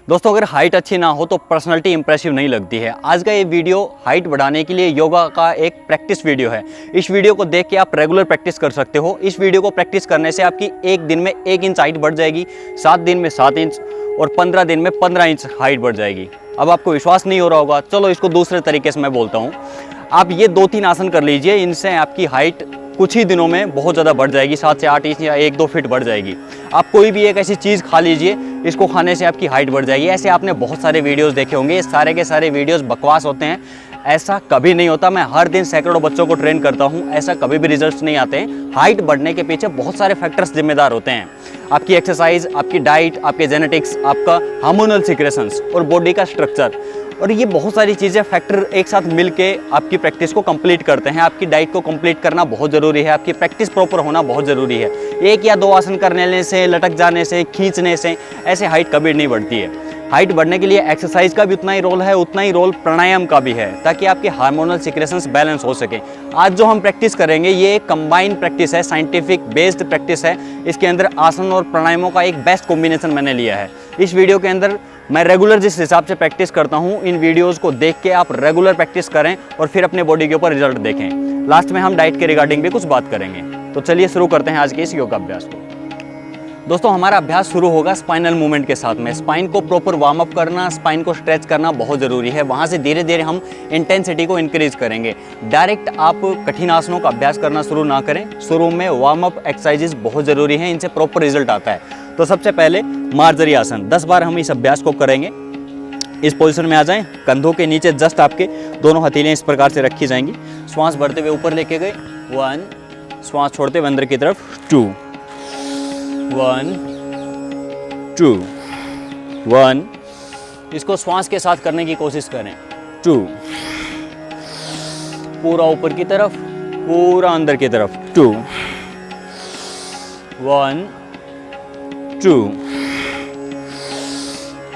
दोस्तों, अगर हाइट अच्छी ना हो तो पर्सनालिटी इंप्रेसिव नहीं लगती है। आज का ये वीडियो हाइट बढ़ाने के लिए योगा का एक प्रैक्टिस वीडियो है। इस वीडियो को देख के आप रेगुलर प्रैक्टिस कर सकते हो। इस वीडियो को प्रैक्टिस करने से आपकी एक दिन में 1 इंच हाइट बढ़ जाएगी, 7 दिन में 7 इंच और 15 दिन में 15 इंच हाइट बढ़ जाएगी। अब आपको विश्वास नहीं हो रहा होगा, चलो इसको दूसरे तरीके से मैं बोलता हूँ। आप ये 2-3 आसन कर लीजिए, इनसे आपकी हाइट कुछ ही दिनों में बहुत ज़्यादा बढ़ जाएगी, 7 से 8 इंच या 1-2 फीट बढ़ जाएगी। आप कोई भी एक ऐसी चीज़ खा लीजिए, इसको खाने से आपकी हाइट बढ़ जाएगी। ऐसे आपने बहुत सारे वीडियोस देखे होंगे, ये सारे के सारे वीडियोस बकवास होते हैं। ऐसा कभी नहीं होता। मैं हर दिन सैकड़ों बच्चों को ट्रेन करता हूँ, ऐसा कभी भी रिजल्ट्स नहीं आते हैं। हाइट बढ़ने के पीछे बहुत सारे फैक्टर्स जिम्मेदार होते हैं। आपकी एक्सरसाइज, आपकी डाइट, आपके जेनेटिक्स, आपका हार्मोनल सिक्रेशंस और बॉडी का स्ट्रक्चर, और ये बहुत सारी चीज़ें फैक्टर एक साथ मिलके आपकी प्रैक्टिस को कंप्लीट करते हैं। आपकी डाइट को कंप्लीट करना बहुत ज़रूरी है, आपकी प्रैक्टिस प्रॉपर होना बहुत ज़रूरी है। 1 या 2 आसन करने से, लटक जाने से, खींचने से ऐसे हाइट कभी नहीं बढ़ती है। हाइट बढ़ने के लिए एक्सरसाइज का भी उतना ही रोल है, उतना ही रोल प्राणायाम का भी है, ताकि आपके हार्मोनल सिक्रेशंस बैलेंस हो सके। आज जो हम प्रैक्टिस करेंगे ये एक कंबाइंड प्रैक्टिस है, साइंटिफिक बेस्ड प्रैक्टिस है। इसके अंदर आसन और प्राणायामों का एक बेस्ट कॉम्बिनेशन मैंने लिया है। इस वीडियो के अंदर मैं रेगुलर जिस हिसाब से प्रैक्टिस करता हूँ, इन वीडियोज़ को देख के आप रेगुलर प्रैक्टिस करें और फिर अपने बॉडी के ऊपर रिजल्ट देखें। लास्ट में हम डाइट के रिगार्डिंग भी कुछ बात करेंगे। तो चलिए शुरू करते हैं आज के इस योगा अभ्यास को। दोस्तों, हमारा अभ्यास शुरू होगा स्पाइनल मूवमेंट के साथ में। स्पाइन को प्रॉपर वार्म अप करना, स्पाइन को स्ट्रेच करना बहुत ज़रूरी है। वहाँ से धीरे धीरे हम इंटेंसिटी को इंक्रीज करेंगे। डायरेक्ट आप कठिन आसनों का अभ्यास करना शुरू ना करें। शुरू में वार्म अप एक्सरसाइजेज बहुत ज़रूरी हैं, इनसे प्रॉपर रिजल्ट आता है। तो सबसे पहले मार्जरी आसन 10 बार हम इस अभ्यास को करेंगे। इस पोजीशन में आ जाएं, कंधों के नीचे जस्ट आपके दोनों हथेलियां इस प्रकार से रखी जाएंगी। श्वास भरते हुए ऊपर लेके गए 1, श्वास छोड़ते हुए अंदर की तरफ 2, 1, 2, 1। इसको श्वास के साथ करने की कोशिश करें। 2, पूरा ऊपर की तरफ, पूरा अंदर की तरफ। 2, 1, 2,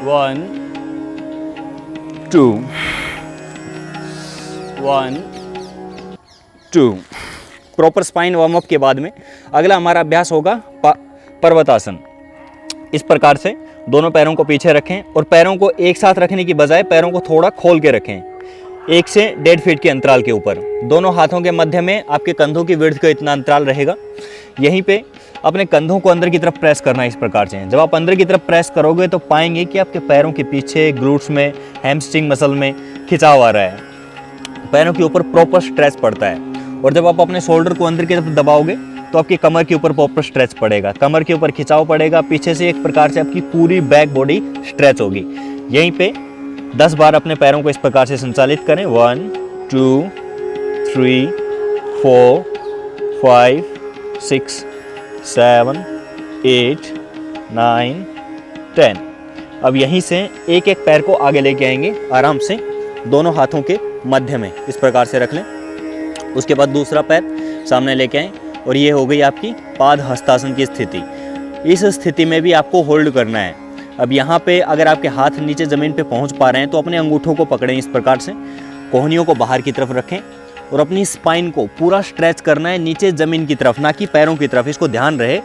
1, 2, 1, 2। प्रॉपर स्पाइन वार्म अप के बाद में अगला हमारा अभ्यास होगा पर्वतासन। इस प्रकार से दोनों पैरों को पीछे रखें और पैरों को एक साथ रखने की बजाय पैरों को थोड़ा खोल के रखें, 1 से 1.5 फीट के अंतराल के ऊपर। दोनों हाथों के मध्य में आपके कंधों की विड्थ का इतना अंतराल रहेगा। यहीं पे अपने कंधों को अंदर की तरफ प्रेस करना है इस प्रकार से। जब आप अंदर की तरफ प्रेस करोगे तो पाएंगे कि आपके पैरों के पीछे ग्लूट्स में, हैमस्ट्रिंग मसल में खिंचाव आ रहा है, पैरों के ऊपर प्रॉपर स्ट्रेच पड़ता है। और जब आप अपने शोल्डर को अंदर की तरफ दबाओगे तो आपकी कमर के ऊपर प्रॉपर स्ट्रेच पड़ेगा, कमर के ऊपर खिंचाव पड़ेगा, पीछे से एक प्रकार से आपकी पूरी बैक बॉडी स्ट्रेच होगी। यहीं पे 10 बार अपने पैरों को इस प्रकार से संचालित करें। 1, 2, 3, 4, 5, 6, 7, 8, 9, 10। अब यहीं से एक एक पैर को आगे लेके आएंगे, आराम से दोनों हाथों के मध्य में इस प्रकार से रख लें। उसके बाद दूसरा पैर सामने लेके आएं और ये हो गई आपकी पाद हस्तासन की स्थिति। इस स्थिति में भी आपको होल्ड करना है। अब यहाँ पे अगर आपके हाथ नीचे ज़मीन पे पहुँच पा रहे हैं तो अपने अंगूठों को पकड़ें इस प्रकार से, कोहनियों को बाहर की तरफ रखें और अपनी स्पाइन को पूरा स्ट्रेच करना है नीचे ज़मीन की तरफ, ना कि पैरों की तरफ। इसको ध्यान रहे।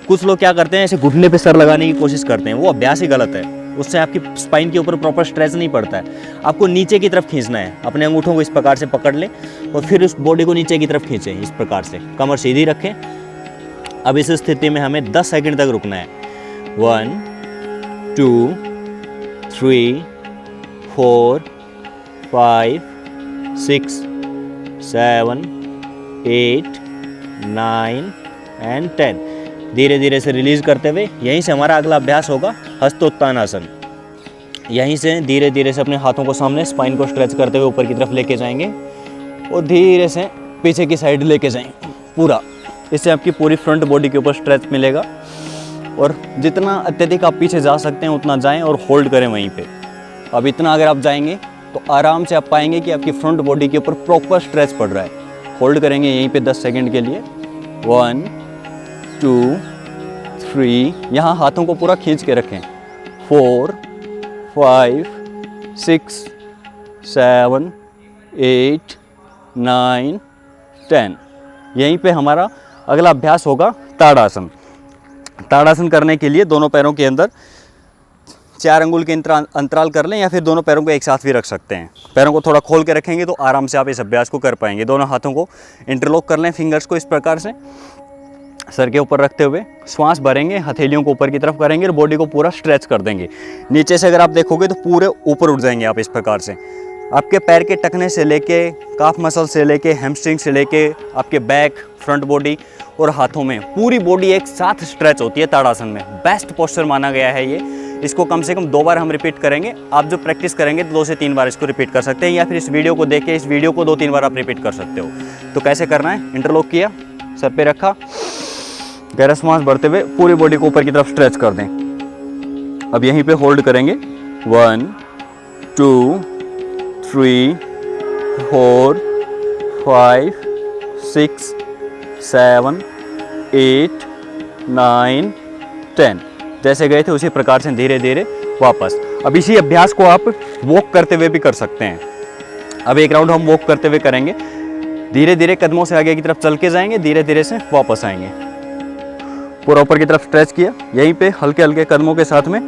कुछ लोग क्या करते हैं, ऐसे घुटने पे सर लगाने की कोशिश करते हैं, वो अभ्यास ही गलत है। उससे आपकी स्पाइन के ऊपर प्रॉपर स्ट्रेच नहीं पड़ता है। आपको नीचे की तरफ खींचना है। अपने अंगूठों को इस प्रकार से पकड़ लें और फिर उस बॉडी को नीचे की तरफ खींचें इस प्रकार से, कमर सीधी रखें। अब इस स्थिति में हमें 10 सेकंड तक रुकना है। 1, 2, 3, 4, 5, 6, 7, 8, 9 एंड 10। धीरे धीरे से रिलीज करते हुए यहीं से हमारा अगला अभ्यास होगा हस्तोत्थान आसन। यहीं से धीरे धीरे से अपने हाथों को सामने, स्पाइन को स्ट्रेच करते हुए ऊपर की तरफ लेके जाएंगे और धीरे से पीछे की साइड लेके जाएंगे पूरा। इससे आपकी पूरी फ्रंट बॉडी के ऊपर स्ट्रेच मिलेगा और जितना अत्यधिक आप पीछे जा सकते हैं उतना जाएं और होल्ड करें वहीं पे। अब इतना अगर आप जाएंगे तो आराम से आप पाएंगे कि आपकी फ्रंट बॉडी के ऊपर प्रॉपर स्ट्रेच पड़ रहा है। होल्ड करेंगे यहीं पे 10 सेकंड के लिए। 1, 2, 3, यहाँ हाथों को पूरा खींच के रखें। 4, 5, 6, 7, 8, 9, 10। यहीं पे हमारा अगला अभ्यास होगा ताड़ासन। ताड़ासन करने के लिए दोनों पैरों के अंदर 4 अंगुल के अंतराल कर लें, या फिर दोनों पैरों को एक साथ भी रख सकते हैं। पैरों को थोड़ा खोल के रखेंगे तो आराम से आप इस अभ्यास को कर पाएंगे। दोनों हाथों को इंटरलॉक कर लें, फिंगर्स को इस प्रकार से सर के ऊपर रखते हुए श्वास भरेंगे, हथेलियों को ऊपर की तरफ करेंगे और बॉडी को पूरा स्ट्रेच कर देंगे। नीचे से अगर आप देखोगे तो पूरे ऊपर उठ जाएंगे आप इस प्रकार से। आपके पैर के टखने से लेके काफ मसल से लेके हैमस्ट्रिंग से लेके आपके बैक, फ्रंट बॉडी और हाथों में पूरी बॉडी एक साथ स्ट्रेच होती है ताड़ासन में। बेस्ट पोस्चर माना गया है ये। इसको कम से कम 2 बार हम रिपीट करेंगे। आप जो प्रैक्टिस करेंगे तो 2 से 3 बार इसको रिपीट कर सकते हैं, या फिर इस वीडियो को देख के इस वीडियो को 2-3 बार आप रिपीट कर सकते हो। तो कैसे करना है, इंटरलॉक किया, सर पे रखा, गहरा सांस भरते हुए पूरी बॉडी को ऊपर की तरफ स्ट्रेच कर दें। अब यहीं पे होल्ड करेंगे 1 2 3 4 5 6 7 8 9 10। जैसे गए थे उसी प्रकार से धीरे धीरे वापस। अब इसी अभ्यास को आप वॉक करते हुए भी कर सकते हैं। अब एक राउंड हम वॉक करते हुए करेंगे। धीरे धीरे कदमों से आगे की तरफ चल के जाएंगे, धीरे धीरे से वापस आएंगे। पूरा ऊपर की तरफ स्ट्रेच किया, यहीं पे हल्के हल्के कदमों के साथ में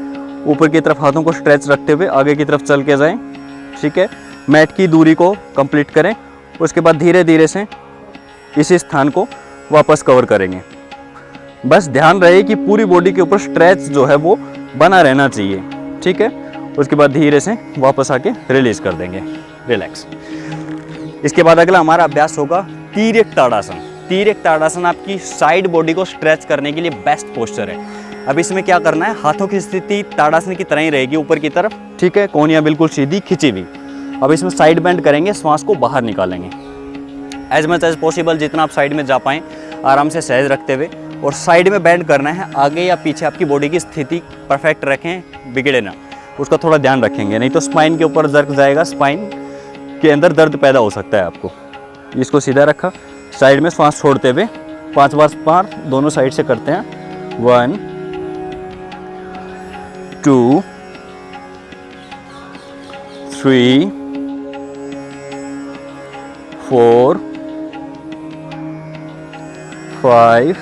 ऊपर की तरफ हाथों को स्ट्रेच रखते हुए आगे की तरफ चल के जाएं। ठीक है, मैट की दूरी को कंप्लीट करें। उसके बाद धीरे धीरे से इसी स्थान को वापस कवर करेंगे। बस ध्यान रहे कि पूरी बॉडी के ऊपर स्ट्रेच जो है वो बना रहना चाहिए। ठीक है, उसके बाद धीरे से वापस आके रिलीज कर देंगे, रिलैक्स। इसके बाद अगला हमारा अभ्यास होगा तिर्यक ताड़ासन। तिर्यक ताड़ासन आपकी साइड बॉडी को स्ट्रेच करने के लिए बेस्ट पोस्चर है। अब इसमें क्या करना है, हाथों की स्थिति ताड़ासन की तरह ही रहेगी ऊपर की तरफ। ठीक है, कोहनियाँ बिल्कुल सीधी खिंची हुई। अब इसमें साइड बेंड करेंगे, श्वास को बाहर निकालेंगे। एज मच एज पॉसिबल जितना आप साइड में जा पाएँ आराम से सहज रखते हुए, और साइड में बेंड करना है। आगे या पीछे आपकी बॉडी की स्थिति परफेक्ट रखें, बिगड़े ना, उसका थोड़ा ध्यान रखेंगे, नहीं तो स्पाइन के ऊपर जर्क जाएगा, स्पाइन के अंदर दर्द पैदा हो सकता है आपको। इसको सीधा रखा, साइड में श्वास छोड़ते हुए 5 बार दोनों साइड से करते हैं। 1 2 3 4 5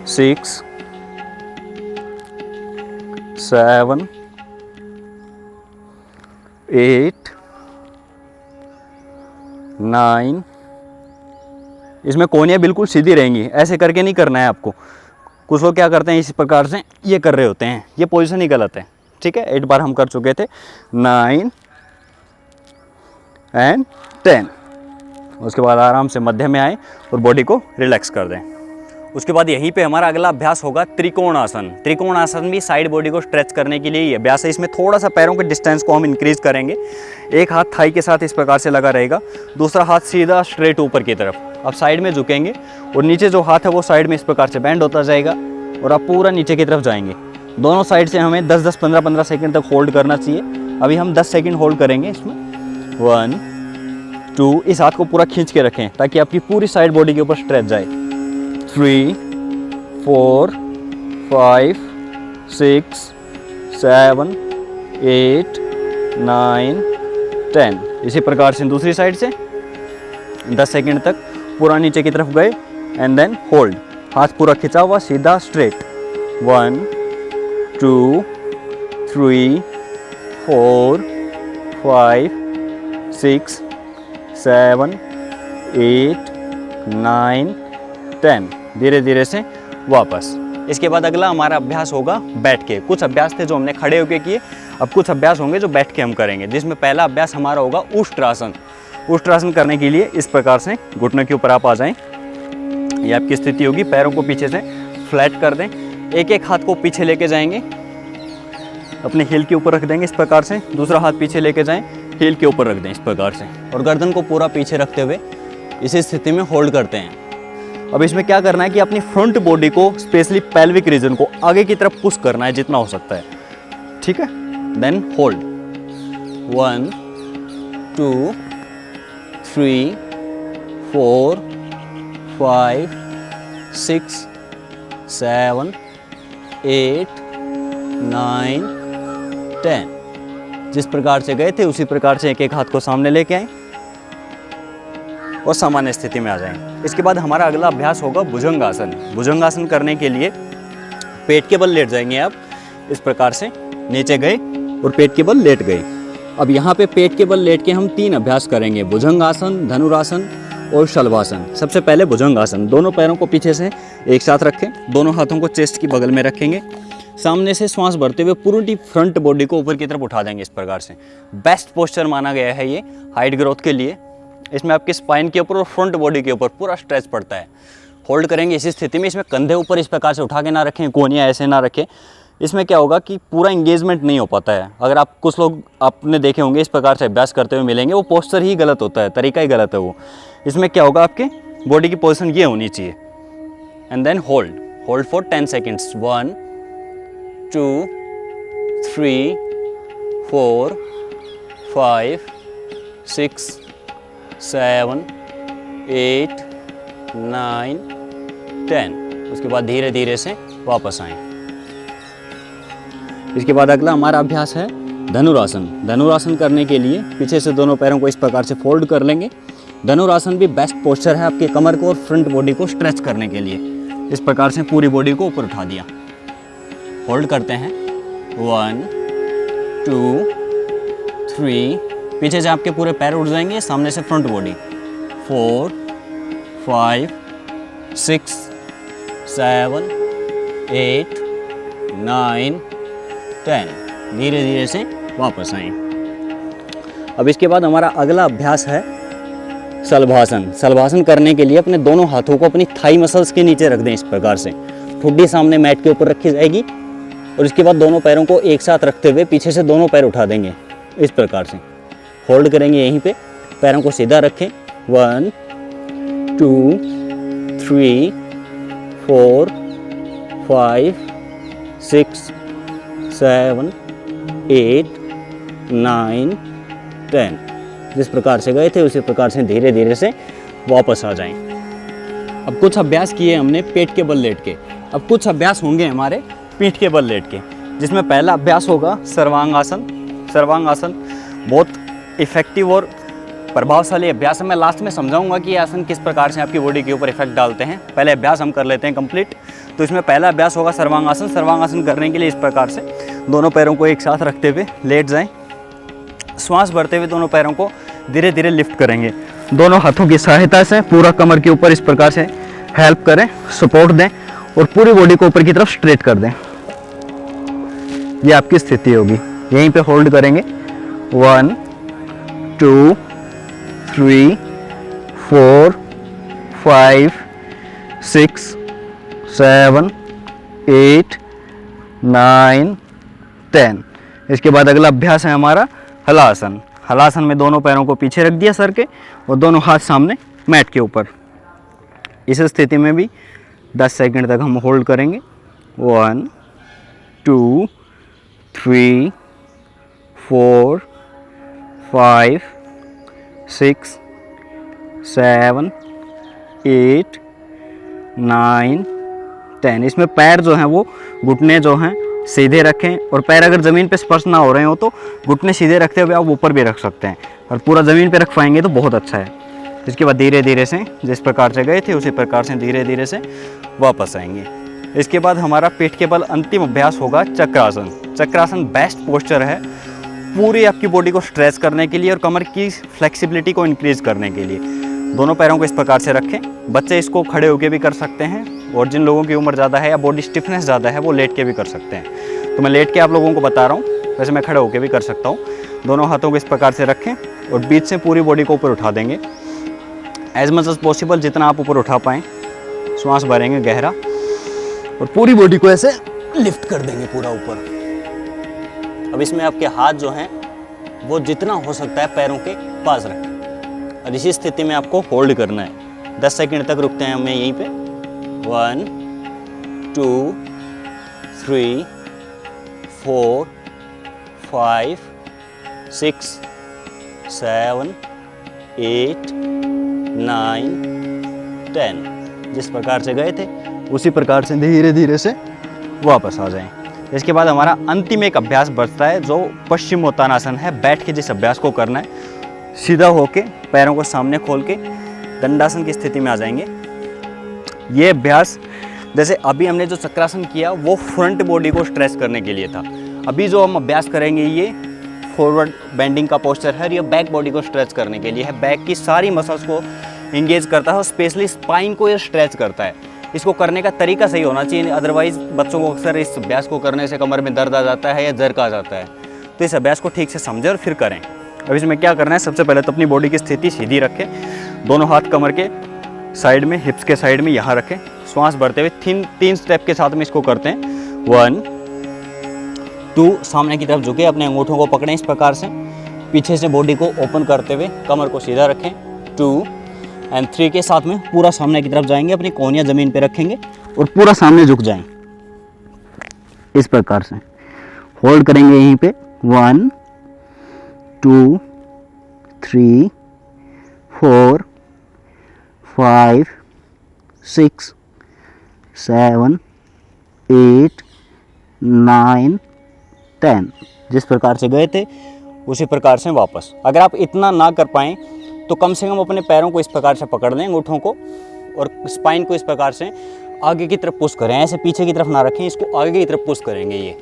6 7 8 9। इसमें कोहनियाँ बिल्कुल सीधी रहेंगी, ऐसे करके नहीं करना है आपको। कुछ लोग क्या करते हैं इस प्रकार से ये कर रहे होते हैं, ये पोजीशन ही गलत है। ठीक है, 8 बार हम कर चुके थे, 9 एंड 10। उसके बाद आराम से मध्य में आए और बॉडी को रिलैक्स कर दें। उसके बाद यहीं पे हमारा अगला अभ्यास होगा त्रिकोण आसन। त्रिकोण आसन भी साइड बॉडी को स्ट्रेच करने के लिए ही अभ्यास है। इसमें थोड़ा सा पैरों के डिस्टेंस को हम इंक्रीज करेंगे। एक हाथ थाई के साथ इस प्रकार से लगा रहेगा, दूसरा हाथ सीधा स्ट्रेट ऊपर की तरफ। अब साइड में झुकेंगे और नीचे जो हाथ है वो साइड में इस प्रकार से बैंड होता जाएगा और आप पूरा नीचे की तरफ जाएंगे। दोनों साइड से हमें 10-10, 15-15 सेकंड तक होल्ड करना चाहिए। अभी हम 10 सेकंड होल्ड करेंगे इसमें। 1 2, इस हाथ को पूरा खींच के रखें ताकि आपकी पूरी साइड बॉडी के ऊपर स्ट्रेच जाए। 3 4 5 6 7 8 9 10। इसी प्रकार से दूसरी साइड से 10 सेकंड तक पूरा नीचे की तरफ गए एंड देन होल्ड। हाथ पूरा खिंचा हुआ, सीधा स्ट्रेट। 1 2 3 4 5 6 7 8 9 10। धीरे धीरे से वापस। इसके बाद अगला हमारा अभ्यास होगा बैठ के। कुछ अभ्यास थे जो हमने खड़े होकर किए, अब कुछ अभ्यास होंगे जो बैठ के हम करेंगे, जिसमें पहला अभ्यास हमारा होगा उष्ट्रासन। उष्ट्रासन करने के लिए इस प्रकार से घुटनों के ऊपर आप आ जाएं। ये आपकी स्थिति होगी, पैरों को पीछे से फ्लैट कर दें। एक एक हाथ को पीछे लेके जाएंगे, अपने हील के ऊपर रख देंगे इस प्रकार से। दूसरा हाथ पीछे लेके जाएं, हील के ऊपर रख दें इस प्रकार से, और गर्दन को पूरा पीछे रखते हुए इसी स्थिति में होल्ड करते हैं। अब इसमें क्या करना है कि अपनी फ्रंट बॉडी को, स्पेशली पेल्विक रीजन को आगे की तरफ पुश करना है जितना हो सकता है। ठीक है, देन होल्ड। 1 2 3 4 5 6 7 8 9 10। जिस प्रकार से गए थे उसी प्रकार से एक एक हाथ को सामने लेके आए और सामान्य स्थिति में आ जाएं। इसके बाद हमारा अगला अभ्यास होगा भुजंगासन। भुजंगासन करने के लिए पेट के बल लेट जाएंगे आप। इस प्रकार से नीचे गए और पेट के बल लेट गए। अब यहाँ पे पेट के बल लेट के हम 3 अभ्यास करेंगे, भुजंगासन, धनुरासन और शलभासन। सबसे पहले भुजंगासन। दोनों पैरों को पीछे से एक साथ रखें, दोनों हाथों को चेस्ट की बगल में रखेंगे, सामने से श्वास भरते हुए पूरी फ्रंट बॉडी को ऊपर की तरफ उठा देंगे इस प्रकार से। बेस्ट पोस्चर माना गया है ये हाइट ग्रोथ के लिए। इसमें आपके स्पाइन के ऊपर और फ्रंट बॉडी के ऊपर पूरा स्ट्रेच पड़ता है। होल्ड करेंगे इसी स्थिति में। इसमें कंधे ऊपर इस प्रकार से उठा के ना रखें, कोहनियाँ ऐसे ना रखें। इसमें क्या होगा कि पूरा इंगेजमेंट नहीं हो पाता है। अगर आप कुछ लोग आपने देखे होंगे इस प्रकार से अभ्यास करते हुए मिलेंगे, वो पोस्चर ही गलत होता है, तरीका ही गलत है वो। इसमें क्या होगा, आपके बॉडी की पोजीशन ये होनी चाहिए। And then hold for 10 seconds. 1 2 3 4 5 6 7 8 9 10। उसके बाद धीरे धीरे से वापस आएं। इसके बाद अगला हमारा अभ्यास है धनुरासन। धनुरासन करने के लिए पीछे से दोनों पैरों को इस प्रकार से फोल्ड कर लेंगे। धनुरासन भी बेस्ट पोस्चर है आपके कमर को और फ्रंट बॉडी को स्ट्रेच करने के लिए। इस प्रकार से पूरी बॉडी को ऊपर उठा दिया। होल्ड करते हैं। 1 2 3। पीछे से आपके पूरे पैर उठ जाएंगे, सामने से फ्रंट बॉडी। 4 5 6 7 8 9 10। धीरे धीरे से वापस आएं। अब इसके बाद हमारा अगला अभ्यास है शलभासन। शलभासन करने के लिए अपने दोनों हाथों को अपनी थाई मसल्स के नीचे रख दें इस प्रकार से। ठुड्डी सामने मैट के ऊपर रखी जाएगी और इसके बाद दोनों पैरों को एक साथ रखते हुए पीछे से दोनों पैर उठा देंगे इस प्रकार से। होल्ड करेंगे यहीं पे, पैरों को सीधा रखें। 1 2 3 4 5 6 7 8 9 10। जिस प्रकार से गए थे उसी प्रकार से धीरे धीरे से वापस आ जाएं। अब कुछ अभ्यास किए हमने पेट के बल लेट के। अब कुछ अभ्यास होंगे हमारे पीठ के बल लेट के, जिसमें पहला अभ्यास होगा सर्वांगासन। सर्वांगासन बहुत इफेक्टिव और प्रभावशाली अभ्यास है। मैं लास्ट में समझाऊंगा कि ये आसन किस प्रकार से आपकी बॉडी के ऊपर इफेक्ट डालते हैं। पहले अभ्यास हम कर लेते हैं कंप्लीट। तो इसमें पहला अभ्यास होगा सर्वांगासन। सर्वांगासन करने के लिए इस प्रकार से दोनों पैरों को एक साथ रखते हुए लेट जाएं। श्वास भरते हुए दोनों पैरों को धीरे धीरे लिफ्ट करेंगे। दोनों हाथों की सहायता से पूरा कमर के ऊपर इस प्रकार से हेल्प करें, सपोर्ट दें और पूरी बॉडी को ऊपर की तरफ स्ट्रेट कर दें। ये आपकी स्थिति होगी। यहीं पे होल्ड करेंगे। 1 2 3 4 5 6 7 8 9 10। इसके बाद अगला अभ्यास है हमारा हलासन। हलासन में दोनों पैरों को पीछे रख दिया सर के और दोनों हाथ सामने मैट के ऊपर। इस स्थिति में भी 10 सेकंड तक हम होल्ड करेंगे। 1 2 3 4 5 6 7 8 9 10। इसमें पैर जो हैं वो घुटने जो हैं सीधे रखें और पैर अगर ज़मीन पे स्पर्श ना हो रहे हो तो घुटने सीधे रखते हुए आप ऊपर भी रख सकते हैं और पूरा ज़मीन पे रख पाएंगे तो बहुत अच्छा है। इसके बाद धीरे धीरे से जिस प्रकार से गए थे उसी प्रकार से धीरे धीरे से वापस आएंगे। इसके बाद हमारा पीठ के बल अंतिम अभ्यास होगा चक्रासन। चक्रासन बेस्ट पोस्चर है पूरी आपकी बॉडी को स्ट्रेच करने के लिए और कमर की फ्लेक्सिबिलिटी को इंक्रीज करने के लिए। दोनों पैरों को इस प्रकार से रखें। बच्चे इसको खड़े होकर भी कर सकते हैं और जिन लोगों की उम्र ज़्यादा है या बॉडी स्टिफनेस ज़्यादा है वो लेट के भी कर सकते हैं। तो मैं लेट के आप लोगों को बता रहा हूँ, वैसे मैं खड़े होकर भी कर सकता हूँ। दोनों हाथों को इस प्रकार से रखें और बीच से पूरी बॉडी को ऊपर उठा देंगे एज मच एज पॉसिबल, जितना आप ऊपर उठा पाएँ। श्वास भरेंगे गहरा और पूरी बॉडी को ऐसे लिफ्ट कर देंगे पूरा ऊपर। अब इसमें आपके हाथ जो हैं वो जितना हो सकता है पैरों के पास रखें और इसी स्थिति में आपको होल्ड करना है। 10 सेकंड तक रुकते हैं हमें यहीं पे। 1 2 3 4 5 6 7 8 9 10। जिस प्रकार से गए थे उसी प्रकार से धीरे धीरे से वापस आ जाएं। इसके बाद हमारा अंतिम एक अभ्यास बचता है जो पश्चिमोत्तानासन है। बैठ के जिस अभ्यास को करना है, सीधा होके पैरों को सामने खोल के दंडासन की स्थिति में आ जाएंगे। ये अभ्यास जैसे अभी हमने जो चक्रासन किया वो फ्रंट बॉडी को स्ट्रेच करने के लिए था। अभी जो हम अभ्यास करेंगे ये फॉरवर्ड बेंडिंग का पोस्चर है, ये बैक बॉडी को स्ट्रेच करने के लिए है। बैक की सारी मसल्स को इंगेज करता है और स्पेशली स्पाइन को ये स्ट्रेच करता है। इसको करने का तरीका सही होना चाहिए, अदरवाइज बच्चों को अक्सर इस अभ्यास को करने से कमर में दर्द आ जाता है या जर्क आ जाता है। तो इस अभ्यास को ठीक से समझें और फिर करें। अब इसमें क्या करना है, सबसे पहले तो अपनी बॉडी की स्थिति सीधी रखें, दोनों हाथ कमर के साइड में, हिप्स के साइड में यहाँ रखें। श्वास भरते हुए 3 स्टेप के साथ में इसको करते हैं। 1 2, सामने की तरफ झुके, अपने अंगूठों को पकड़ें इस प्रकार से, पीछे से बॉडी को ओपन करते हुए कमर को सीधा रखें। 2 और 3 के साथ में पूरा सामने की तरफ जाएंगे, अपनी कोहनियाँ ज़मीन पे रखेंगे और पूरा सामने झुक जाएं इस प्रकार से। होल्ड करेंगे यहीं पे 1 2 3 4 5 6 7 8 9 10। जिस प्रकार से गए थे उसी प्रकार से वापस। अगर आप इतना ना कर पाएँ तो कम से कम अपने पैरों को इस प्रकार से पकड़ लें, अंगूठों को, और स्पाइन को इस प्रकार से आगे की तरफ पुश करें। ऐसे पीछे की तरफ ना रखें, इसको आगे की तरफ पुश करेंगे ये।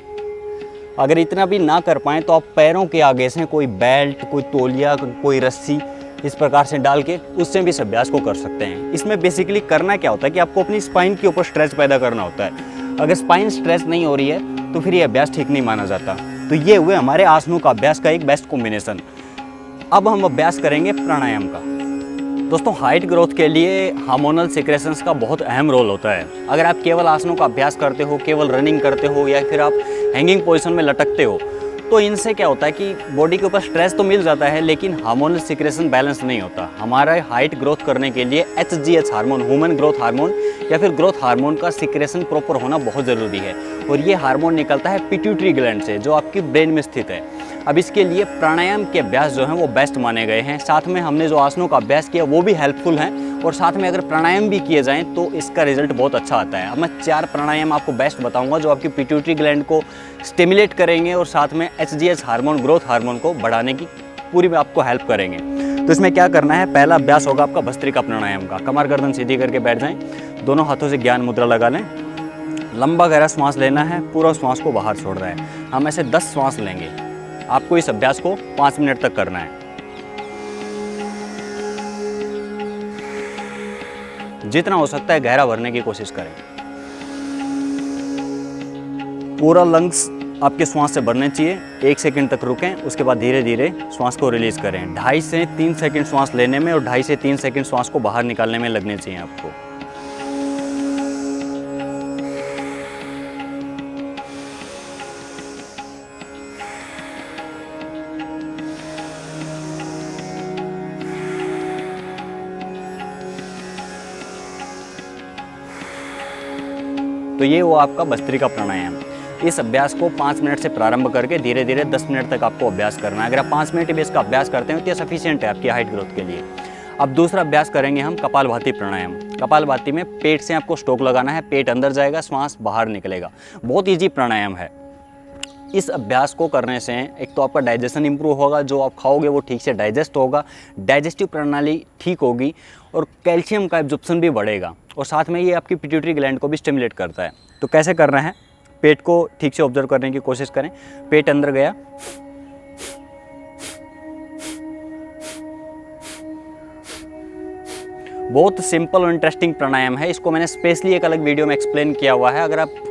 अगर इतना भी ना कर पाएँ तो आप पैरों के आगे से कोई बेल्ट, कोई तौलिया, कोई रस्सी इस प्रकार से डाल के उससे भी इस अभ्यास को कर सकते हैं। इसमें बेसिकली करना क्या होता है कि आपको अपनी स्पाइन के ऊपर स्ट्रेच पैदा करना होता है। अगर स्पाइन स्ट्रेच नहीं हो रही है तो फिर ये अभ्यास ठीक नहीं माना जाता। तो ये हुए हमारे आसनों का अभ्यास का एक बेस्ट कॉम्बिनेशन। अब हम अभ्यास करेंगे प्राणायाम का। दोस्तों, हाइट ग्रोथ के लिए हार्मोनल सिक्रेशंस का बहुत अहम रोल होता है। अगर आप केवल आसनों का अभ्यास करते हो, केवल रनिंग करते हो या फिर आप हैंगिंग पोजीशन में लटकते हो, तो इनसे क्या होता है कि बॉडी के ऊपर स्ट्रेस तो मिल जाता है लेकिन हार्मोनल सिक्रेशन बैलेंस नहीं होता। हमारा हाइट ग्रोथ करने के लिए HGH hormone, human growth hormone या फिर ग्रोथ हार्मोन का सिक्रेशन प्रॉपर होना बहुत ज़रूरी है। और ये हार्मोन निकलता है पिट्यूटरी ग्लैंड से जो आपकी ब्रेन में स्थित है। अब इसके लिए प्राणायाम के अभ्यास जो हैं वो बेस्ट माने गए हैं। साथ में हमने जो आसनों का अभ्यास किया वो भी हेल्पफुल हैं, और साथ में अगर प्राणायाम भी किए जाएं तो इसका रिजल्ट बहुत अच्छा आता है। अब मैं 4 प्राणायाम आपको बेस्ट बताऊंगा जो आपकी पिट्यूटरी ग्लैंड को स्टिमुलेट करेंगे और साथ में HGH हार्मोन, ग्रोथ हार्मोन को बढ़ाने की पूरी में आपको हेल्प करेंगे। तो इसमें क्या करना है, पहला अभ्यास होगा आपका भस्त्रिका प्राणायाम का। कमर गर्दन सीधी करके बैठ जाएं, दोनों हाथों से ज्ञान मुद्रा लगा लें, लंबा गहरा श्वास लेना है, पूरा श्वास को बाहर छोड़ रहे हैं। हम ऐसे 10 श्वास लेंगे। आपको इस अभ्यास को 5 मिनट तक करना है। जितना हो सकता है गहरा भरने की कोशिश करें। पूरा लंग्स आपके श्वास से भरने चाहिए। 1 सेकंड तक रुकें, उसके बाद धीरे धीरे श्वास को रिलीज करें। 2.5 से 3 सेकंड श्वास लेने में और 2.5 से 3 सेकंड श्वास को बाहर निकालने में लगने चाहिए आपको। तो ये वो आपका भस्त्रिका प्राणायाम। इस अभ्यास को 5 मिनट से प्रारंभ करके धीरे धीरे 10 मिनट तक आपको अभ्यास करना है। अगर आप 5 मिनट भी इसका अभ्यास करते हैं तो ये सफिशिएंट है आपकी हाइट ग्रोथ के लिए। अब दूसरा अभ्यास करेंगे हम कपालभाति प्राणायाम। कपालभाति में पेट से आपको स्ट्रोक लगाना है, पेट अंदर जाएगा, श्वास बाहर निकलेगा। बहुत ईजी प्राणायाम है। इस अभ्यास को करने से एक तो आपका डाइजेशन इंप्रूव होगा, जो आप खाओगे वो ठीक से डाइजेस्ट होगा, डाइजेस्टिव प्रणाली ठीक होगी और कैल्शियम का एब्जॉर्प्शन भी बढ़ेगा, और साथ में ये आपकी पिट्यूटरी ग्लैंड को भी स्टिमुलेट करता है। तो कैसे करना है, पेट को ठीक से ऑब्जर्व करने की कोशिश करें। पेट अंदर गया, बहुत सिंपल और इंटरेस्टिंग प्राणायाम है। इसको मैंने स्पेशली एक अलग वीडियो में एक्सप्लेन किया हुआ है। अगर आप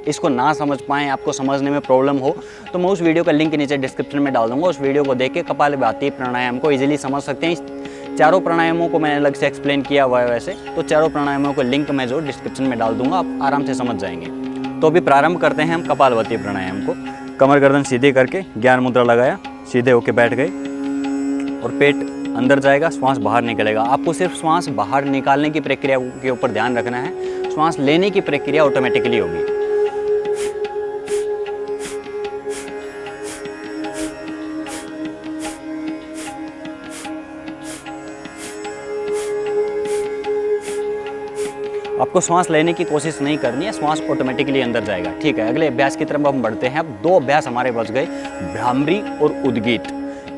इसको ना समझ पाएँ, आपको समझने में प्रॉब्लम हो, तो मैं उस वीडियो का लिंक नीचे डिस्क्रिप्शन में डाल दूंगा। उस वीडियो को देख के कपालभाति प्राणायाम को इजीली समझ सकते हैं। चारों प्राणायामों को मैंने अलग से एक्सप्लेन किया हुआ है वैसे, तो चारों प्राणायामों को लिंक मैं जो डिस्क्रिप्शन में डाल दूंगा, आप आराम से समझ जाएंगे। तो अभी प्रारंभ करते हैं हम कपालभाति प्राणायाम को। कमर गर्दन सीधी करके ज्ञान मुद्रा लगाया, सीधे होके बैठ गए और पेट अंदर जाएगा, श्वास बाहर निकलेगा। आपको सिर्फ श्वास बाहर निकालने की प्रक्रिया के ऊपर ध्यान रखना है, श्वास लेने की प्रक्रिया ऑटोमेटिकली होगी। आपको श्वास लेने की कोशिश नहीं करनी है, श्वास ऑटोमेटिकली अंदर जाएगा। ठीक है, अगले अभ्यास की तरफ हम बढ़ते हैं। अब 2 अभ्यास हमारे बच गए, भ्रामरी और उद्गीत।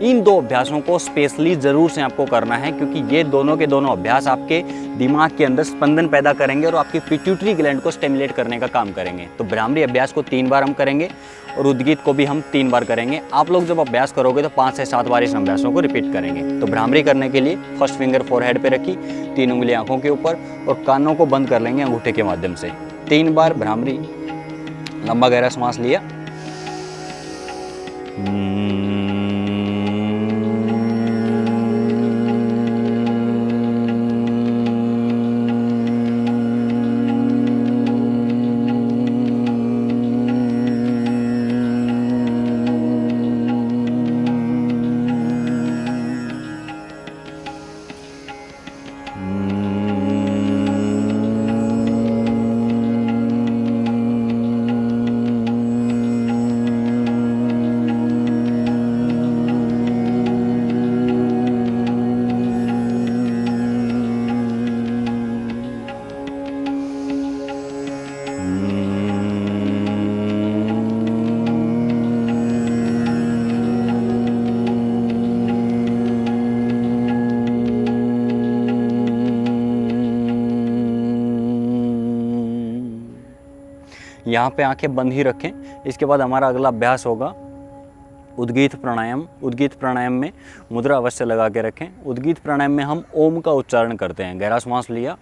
इन 2 अभ्यासों को स्पेशली ज़रूर से आपको करना है, क्योंकि ये दोनों के दोनों अभ्यास आपके दिमाग के अंदर स्पंदन पैदा करेंगे और आपकी पिट्यूटरी ग्लैंड को स्टिमुलेट करने का काम करेंगे। तो भ्रामरी अभ्यास को 3 बार हम करेंगे और उद्गीत को भी हम 3 बार करेंगे। आप लोग जब अभ्यास करोगे तो 5 से 7 बार इस अभ्यासों को रिपीट करेंगे। तो भ्रामरी करने के लिए फर्स्ट फिंगर फोरहेड पे रखी, 3 उंगली आंखों के ऊपर और कानों को बंद कर लेंगे अंगूठे के माध्यम से। 3 बार भ्रामरी। लंबा गहरा सांस लिया, यहाँ पे आंखें बंद ही रखें। इसके बाद हमारा अगला अभ्यास होगा उद्गीत प्राणायाम। उद्गीत प्राणायाम में मुद्रा अवश्य लगा के रखें। उद्गीत प्राणायाम में हम ओम का उच्चारण करते हैं। गहरा श्वास लिया,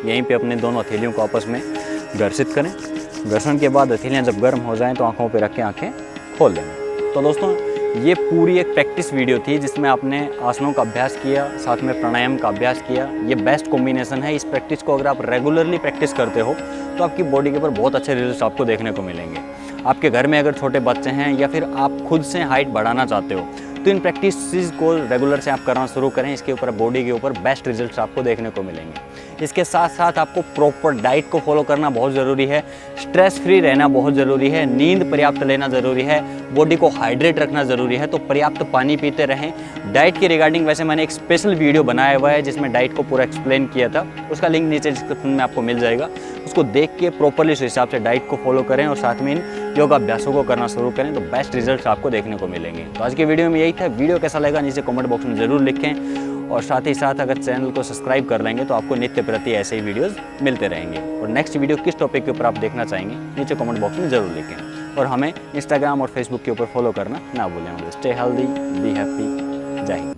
यहीं पे अपने दोनों हथेलियों को आपस में घर्षित करें। घर्षण के बाद हथेलियाँ जब गर्म हो जाएं तो आंखों पे रख के आंखें खोल लें। तो दोस्तों ये पूरी एक प्रैक्टिस वीडियो थी जिसमें आपने आसनों का अभ्यास किया, साथ में प्राणायाम का अभ्यास किया। ये बेस्ट कॉम्बिनेशन है। इस प्रैक्टिस को अगर आप रेगुलरली प्रैक्टिस करते हो तो आपकी बॉडी के ऊपर बहुत अच्छे रिजल्ट आपको देखने को मिलेंगे। आपके घर में अगर छोटे बच्चे हैं या फिर आप खुद से हाइट बढ़ाना चाहते हो तो इन प्रैक्टिस को रेगुलर से आप करना शुरू करें। इसके ऊपर बॉडी के ऊपर बेस्ट रिजल्ट्स आपको देखने को मिलेंगे। इसके साथ साथ आपको प्रॉपर डाइट को फॉलो करना बहुत ज़रूरी है। स्ट्रेस फ्री रहना बहुत ज़रूरी है। नींद पर्याप्त लेना ज़रूरी है। बॉडी को हाइड्रेट रखना ज़रूरी है। तो पर्याप्त पानी पीते रहें। डाइट के रिगार्डिंग वैसे मैंने एक स्पेशल वीडियो बनाया हुआ है जिसमें डाइट को पूरा एक्सप्लेन किया था। उसका लिंक नीचे डिस्क्रिप्शन में आपको मिल जाएगा। उसको देख के प्रॉपरली उस हिसाब से डाइट को फॉलो करें और साथ में इन योगा अभ्यासों को करना शुरू करें तो बेस्ट रिजल्ट्स आपको देखने को मिलेंगे। तो आज की वीडियो में यही था। वीडियो कैसा लगा नीचे कमेंट बॉक्स में ज़रूर लिखें और साथ ही साथ अगर चैनल को सब्सक्राइब कर लेंगे तो आपको नित्य प्रति ऐसे ही वीडियोस मिलते रहेंगे। और नेक्स्ट वीडियो किस टॉपिक के ऊपर आप देखना चाहेंगे नीचे कमेंट बॉक्स में ज़रूर लिखें। और हमें इंस्टाग्राम और फेसबुक के ऊपर फॉलो करना ना भूलें। Stay healthy, be happy. जय हिंद।